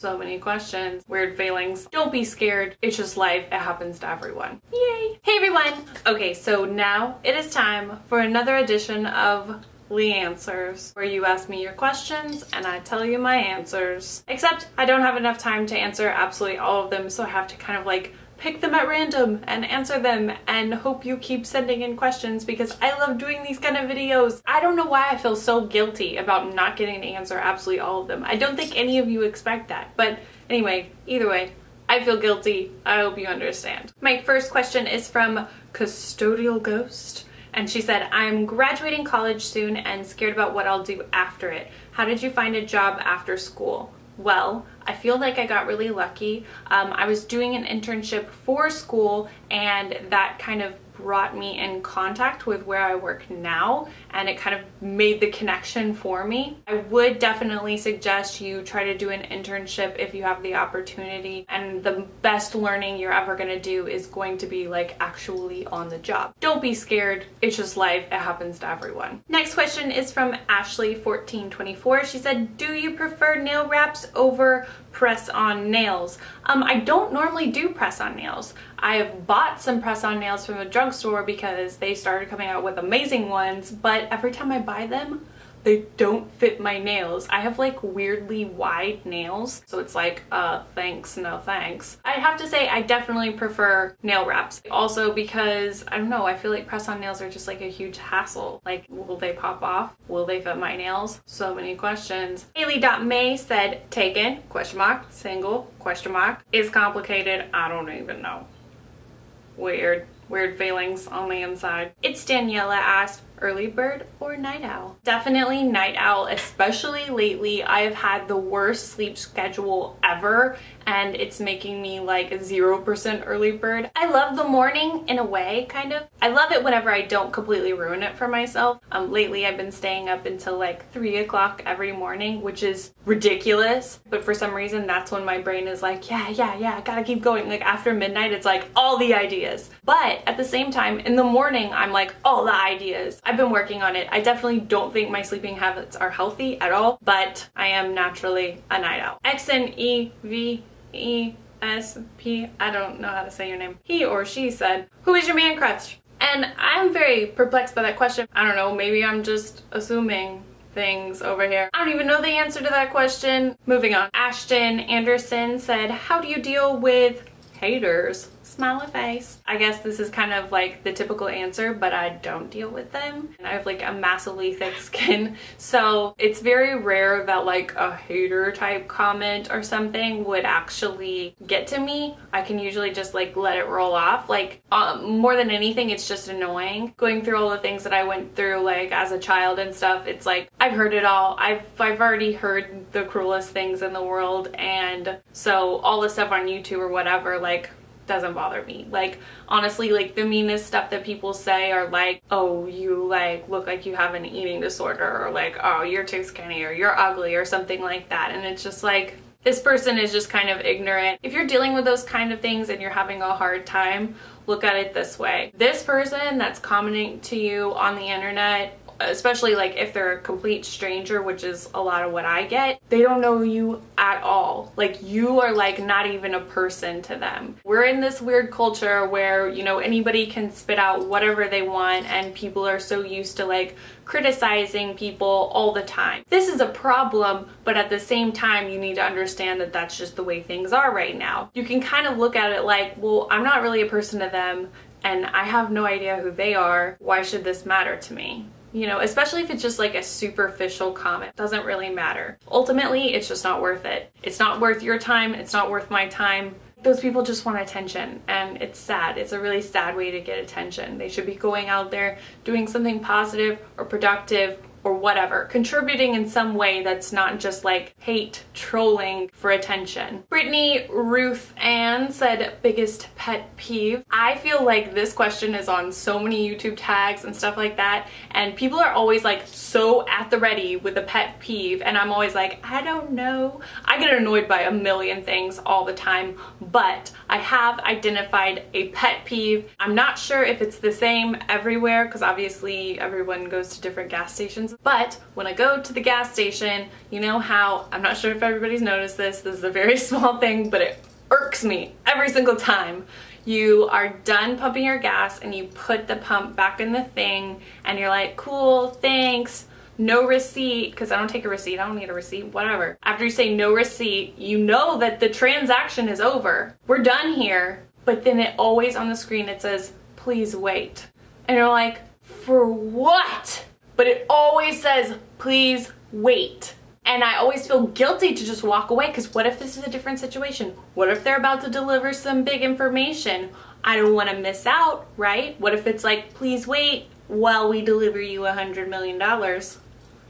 So many questions, weird feelings. Don't be scared. It's just life. It happens to everyone. Yay. Hey everyone. Okay, so now it is time for another edition of Leighannswers, where you ask me your questions and I tell you my answers. Except I don't have enough time to answer absolutely all of them, so I have to kind of like pick them at random and answer them and hope you keep sending in questions because I love doing these kind of videos. I don't know why I feel so guilty about not getting to answer absolutely all of them. I don't think any of you expect that, but anyway, either way, I feel guilty. I hope you understand. My first question is from Custodial Ghost. And she said, I'm graduating college soon and scared about what I'll do after it. How did you find a job after school? Well, I feel like I got really lucky. I was doing an internship for school and that kind of brought me in contact with where I work now, and it kind of made the connection for me. I would definitely suggest you try to do an internship if you have the opportunity, and the best learning you're ever going to do is going to be like actually on the job. Don't be scared. It's just life. It happens to everyone. Next question is from Ashley1424. She said, do you prefer nail wraps over press-on nails? I don't normally do press-on nails. I have bought some press-on nails from a drugstore because they started coming out with amazing ones, but every time I buy them, they don't fit my nails. I have like weirdly wide nails, so it's like, thanks, no thanks. I have to say I definitely prefer nail wraps. Also because, I don't know, I feel like press-on nails are just like a huge hassle. Like, will they pop off? Will they fit my nails? So many questions. Haley.May said, taken, question mark, single, question mark, is complicated, I don't even know. Weird feelings on the inside. It's Daniela asked, early bird or night owl? Definitely night owl, especially lately. I have had the worst sleep schedule ever and it's making me like 0% early bird. I love the morning in a way, kind of. I love it whenever I don't completely ruin it for myself. Lately I've been staying up until like 3 o'clock every morning, which is ridiculous, but for some reason that's when my brain is like, yeah, I gotta keep going. Like after midnight it's like all the ideas, but at the same time in the morning I'm like all the ideas. I've been working on it. I definitely don't think my sleeping habits are healthy at all, but I am naturally a night owl. XNEVESP, I don't know how to say your name. He or she said, who is your man crush? And I'm very perplexed by that question. I don't know, maybe I'm just assuming things over here. I don't even know the answer to that question. Moving on. Ashton Anderson said, how do you deal with haters? Smiley face. I guess this is kind of like the typical answer, but I don't deal with them. And I have like a massively thick skin, so it's very rare that like a hater type comment or something would actually get to me. I can usually just like let it roll off. Like more than anything, it's just annoying. Going through all the things that I went through like as a child and stuff, it's like I've heard it all. I've already heard the cruelest things in the world, and so all the stuff on YouTube or whatever, like, doesn't bother me. Like honestly, like the meanest stuff that people say are like, oh, you like look like you have an eating disorder, or like, oh, you're too skinny, or you're ugly, or something like that. And it's just like, this person is just kind of ignorant. If you're dealing with those kind of things and you're having a hard time, look at it this way. This person that's commenting to you on the internet, especially like if they're a complete stranger, which is a lot of what I get, they don't know you at all. Like you are like not even a person to them. We're in this weird culture where, you know, anybody can spit out whatever they want and people are so used to like criticizing people all the time. This is a problem, but at the same time you need to understand that that's just the way things are right now. You can kind of look at it like, well, I'm not really a person to them and I have no idea who they are. Why should this matter to me? You know, especially if it's just like a superficial comment. Doesn't really matter. Ultimately, it's just not worth it. It's not worth your time. It's not worth my time. Those people just want attention, and it's sad. It's a really sad way to get attention. They should be going out there doing something positive or productive or whatever, contributing in some way that's not just like hate, trolling for attention. Brittany Ruth Ann said, biggest pet peeve. I feel like this question is on so many YouTube tags and stuff like that, and people are always like so at the ready with a pet peeve, and I'm always like, I don't know. I get annoyed by a million things all the time, but I have identified a pet peeve. I'm not sure if it's the same everywhere because obviously everyone goes to different gas stations, but when I go to the gas station, you know how, I'm not sure if everybody's noticed this is a very small thing, but it irks me every single time. You are done pumping your gas and you put the pump back in the thing and you're like, cool, thanks. No receipt, because I don't take a receipt, I don't need a receipt, whatever. After you say no receipt, you know that the transaction is over. We're done here, but then it always on the screen it says, please wait. And you're like, for what? But it always says, please wait. And I always feel guilty to just walk away because what if this is a different situation? What if they're about to deliver some big information? I don't want to miss out, right? What if it's like, please wait while we deliver you $100 million?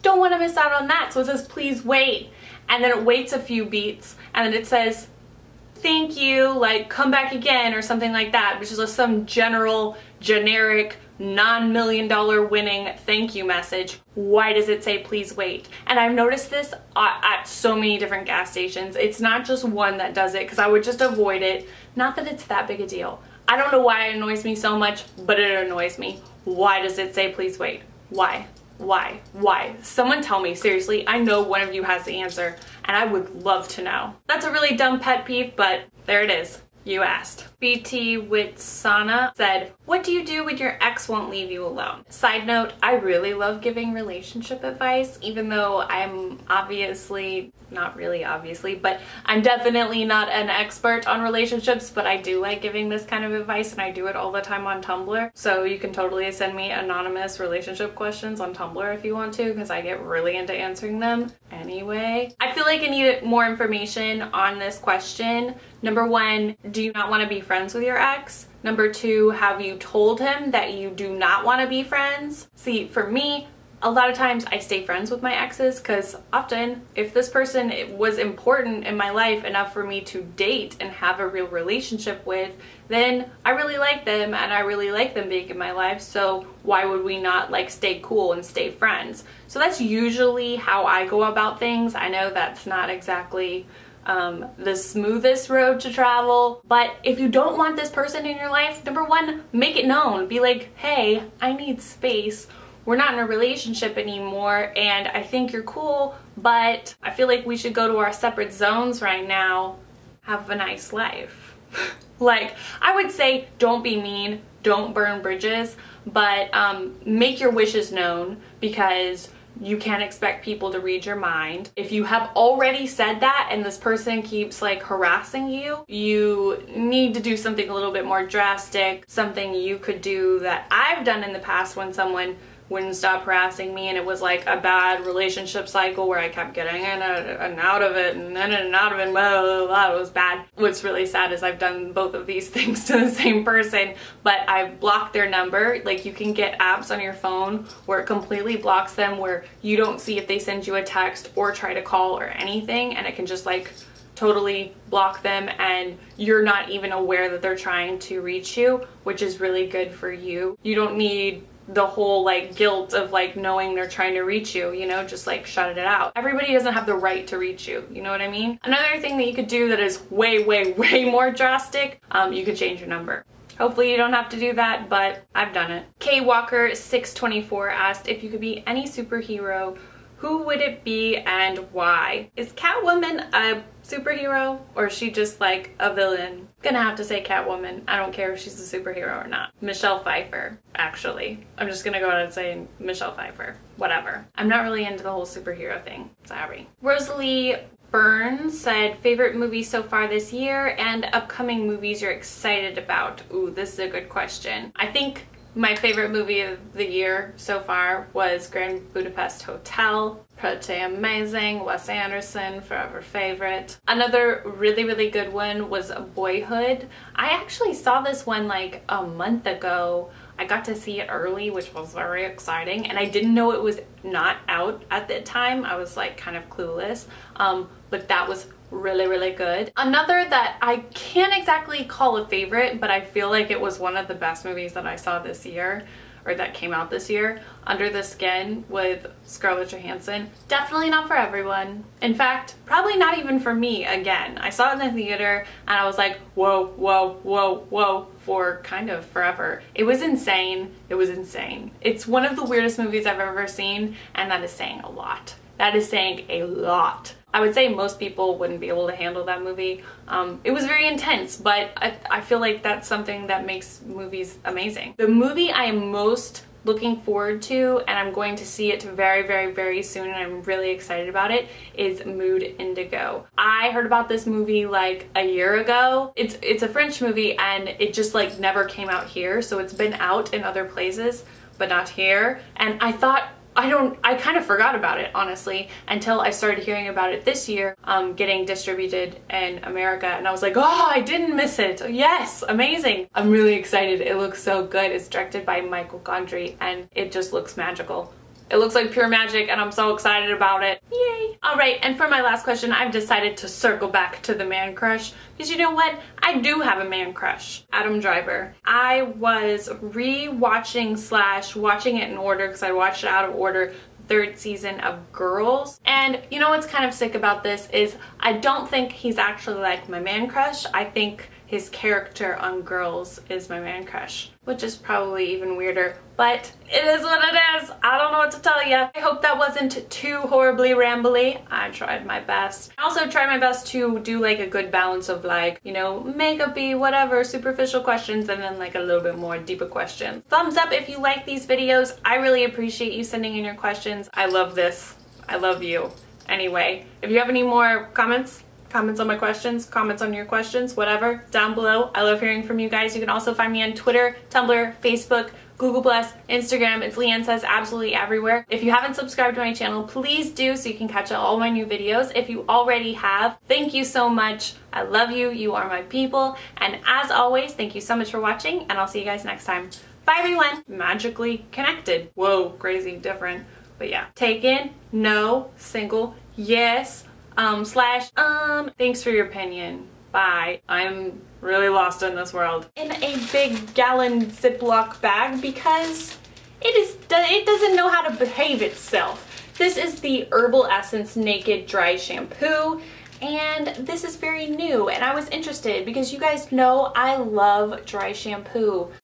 Don't want to miss out on that. So it says, please wait. And then it waits a few beats and then it says, thank you, like come back again or something like that, which is just some general, generic, non-million-dollar winning thank you message. Why does it say please wait? And I've noticed this at so many different gas stations. It's not just one that does it because I would just avoid it. Not that it's that big a deal. I don't know why it annoys me so much, but it annoys me. Why does it say please wait? Why? Why? Why? Someone tell me, seriously. I know one of you has the answer and I would love to know. That's a really dumb pet peeve, but there it is. You asked. BT Witsana said, what do you do when your ex won't leave you alone? Side note, I really love giving relationship advice, even though I'm obviously, not really obviously, but I'm definitely not an expert on relationships, but I do like giving this kind of advice and I do it all the time on Tumblr. So you can totally send me anonymous relationship questions on Tumblr if you want to, because I get really into answering them. Anyway, I feel like I need more information on this question. Number one, do you not want to be friends with your ex? Number two, have you told him that you do not want to be friends? See, for me, a lot of times I stay friends with my exes because often if this person was important in my life enough for me to date and have a real relationship with, then I really like them and I really like them being in my life, so why would we not like stay cool and stay friends? So that's usually how I go about things. I know that's not exactly the smoothest road to travel, but if you don't want this person in your life, number one, make it known. Be like, hey, I need space. We're not in a relationship anymore and I think you're cool, but I feel like we should go to our separate zones right now. Have a nice life. Like, I would say don't be mean, don't burn bridges, but make your wishes known because you can't expect people to read your mind. If you have already said that and this person keeps like harassing you, you need to do something a little bit more drastic, something you could do that I've done in the past when someone wouldn't stop harassing me and it was like a bad relationship cycle where I kept getting in and out of it and in and out of it, blah, blah, blah. It was bad. What's really sad is I've done both of these things to the same person, but I've blocked their number. Like, you can get apps on your phone where it completely blocks them, where you don't see if they send you a text or try to call or anything, and it can just like totally block them and you're not even aware that they're trying to reach you, which is really good for you. You don't need the whole like guilt of like knowing they're trying to reach you, you know, just like shut it out. Everybody doesn't have the right to reach you, you know what I mean? Another thing that you could do that is way more drastic, you could change your number. Hopefully you don't have to do that, but I've done it. K Walker 624 asked, if you could be any superhero, who would it be and why? Is Catwoman a superhero or is she just like a villain? Gonna have to say Catwoman. I don't care if she's a superhero or not. Michelle Pfeiffer, actually. I'm just gonna go ahead and say Michelle Pfeiffer. Whatever. I'm not really into the whole superhero thing. Sorry. Rosalie Burns said, favorite movie so far this year and upcoming movies you're excited about. Ooh, this is a good question. I think my favorite movie of the year so far was Grand Budapest Hotel. Pretty amazing. Wes Anderson, forever favorite. Another really good one was Boyhood. I actually saw this one like a month ago. I got to see it early, which was very exciting, and I didn't know it was not out at the time. I was like kind of clueless, but that was really good. Another that I can't exactly call a favorite, but I feel like it was one of the best movies that I saw this year, or that came out this year, Under the Skin with Scarlett Johansson. Definitely not for everyone. In fact, probably not even for me again. I saw it in the theater and I was like, whoa, whoa, whoa, whoa, for kind of forever. It was insane. It was insane. It's one of the weirdest movies I've ever seen, and that is saying a lot. That is saying a lot. I would say most people wouldn't be able to handle that movie. It was very intense, but I feel like that's something that makes movies amazing. The movie I am most looking forward to, and I'm going to see it very, very, very soon, and I'm really excited about it, is Mood Indigo. I heard about this movie like a year ago. It's a French movie, and it just like never came out here, so it's been out in other places, but not here. And I thought, I kind of forgot about it, honestly, until I started hearing about it this year, getting distributed in America, and I was like, oh, I didn't miss it. Yes, amazing. I'm really excited. It looks so good. It's directed by Michael Gondry, and it just looks magical. It looks like pure magic, and I'm so excited about it. Yay! Alright, and for my last question, I've decided to circle back to the man crush, because you know what? I do have a man crush. Adam Driver. I was re-watching / watching it in order, because I watched it out of order, third season of Girls. And you know what's kind of sick about this is I don't think he's actually like my man crush. I think his character on Girls is my man crush, which is probably even weirder, but it is what it is. I don't know what to tell you. I hope that wasn't too horribly rambly. I tried my best. I also tried my best to do like a good balance of like, you know, makeup-y, whatever, superficial questions, and then like a little bit more deeper questions. Thumbs up if you like these videos. I really appreciate you sending in your questions. I love this. I love you. Anyway, if you have any more comments on my questions, comments on your questions, whatever, down below. I love hearing from you guys. You can also find me on Twitter, Tumblr, Facebook, Google+, Instagram. It's LeighAnnSays absolutely everywhere. If you haven't subscribed to my channel, please do so you can catch all my new videos. If you already have, thank you so much. I love you. You are my people. And as always, thank you so much for watching, and I'll see you guys next time. Bye, everyone. Magically connected. Whoa, crazy, different. But yeah. Taken, no, single, yes, / thanks for your opinion. Bye. I'm really lost in this world. In a big gallon Ziploc bag because it doesn't know how to behave itself. This is the Herbal Essence Naked Dry Shampoo, and this is very new, and I was interested because you guys know I love dry shampoo.